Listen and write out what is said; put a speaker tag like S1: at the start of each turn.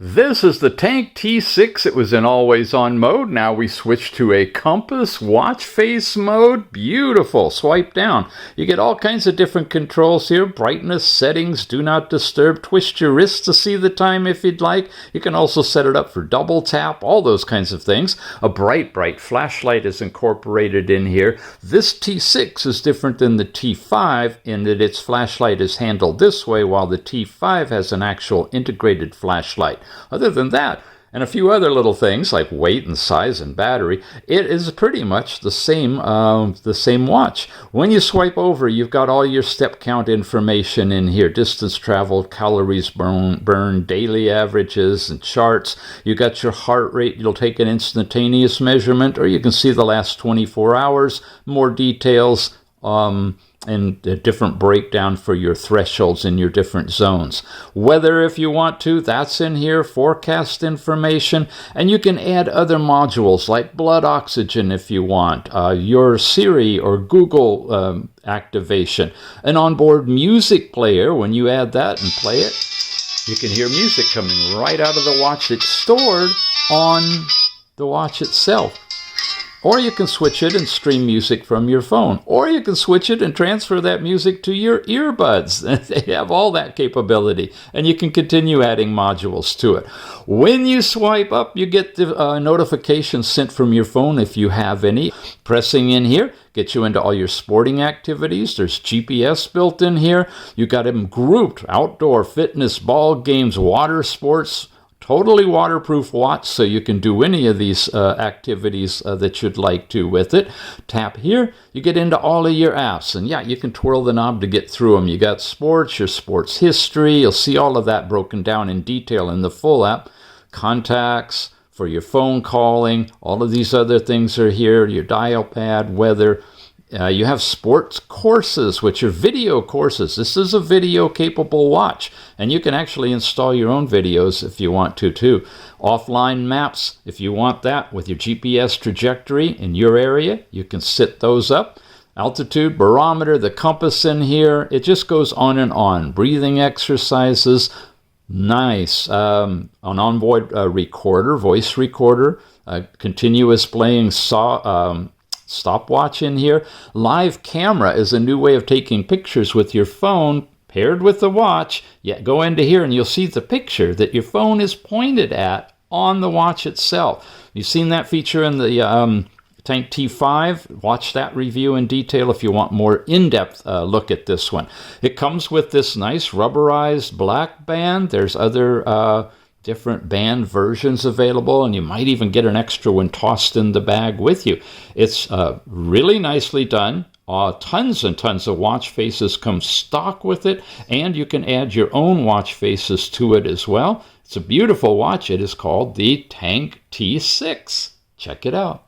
S1: This is the Tank T6. It was in always on mode. Now we switch to a compass watch face mode. Beautiful. Swipe down. You get all kinds of different controls here. Brightness, settings, do not disturb. Twist your wrist to see the time if you'd like. You can also set it up for double tap, all those kinds of things. A bright flashlight is incorporated in here. This T6 is different than the T5 in that its flashlight is handled this way, while the T5 has an actual integrated flashlight. Other than that, and a few other little things like weight and size and battery, it is pretty much the same watch. When you swipe over, you've got all your step count information in here: distance traveled, calories burned, daily averages, and charts. You got your heart rate. You'll take an instantaneous measurement, or you can see the last 24 hours, more details, and a different breakdown for your thresholds in your different zones. Weather, if you want to, that's in here. Forecast information, and you can add other modules like blood oxygen if you want, your Siri or Google activation, an onboard music player. When you add that and play it, you can hear music coming right out of the watch. It's stored on the watch itself. Or you can switch it and stream music from your phone. Or you can switch it and transfer that music to your earbuds. They have all that capability. And you can continue adding modules to it. When you swipe up, you get the notifications sent from your phone if you have any. Pressing in here gets you into all your sporting activities. There's GPS built in here. You got them grouped: outdoor, fitness, ball games, water sports. Totally waterproof watch, so you can do any of these activities that you'd like to with it. Tap here, you get into all of your apps, and yeah, you can twirl the knob to get through them. You got sports, your sports history. You'll see all of that broken down in detail in the full app. Contacts for your phone calling. All of these other things are here. Your dial pad, weather. You have sports courses, which are video courses. This is a video-capable watch, and you can actually install your own videos if you want to, too. Offline maps, if you want that with your GPS trajectory in your area, you can set those up. Altitude, barometer, the compass in here, it just goes on and on. Breathing exercises, nice. An onboard recorder, voice recorder, continuous playing stopwatch in here. Live camera is a new way of taking pictures with your phone paired with the watch. Yeah, go into here and you'll see the picture that your phone is pointed at on the watch itself. You've seen that feature in the Tank T5. Watch that review in detail if you want more in-depth look at this one. It comes with this nice rubberized black band. There's other different band versions available, and you might even get an extra one tossed in the bag with you. It's really nicely done. Tons and tons of watch faces come stock with it, and you can add your own watch faces to it as well. It's a beautiful watch. It is called the Tank T6. Check it out.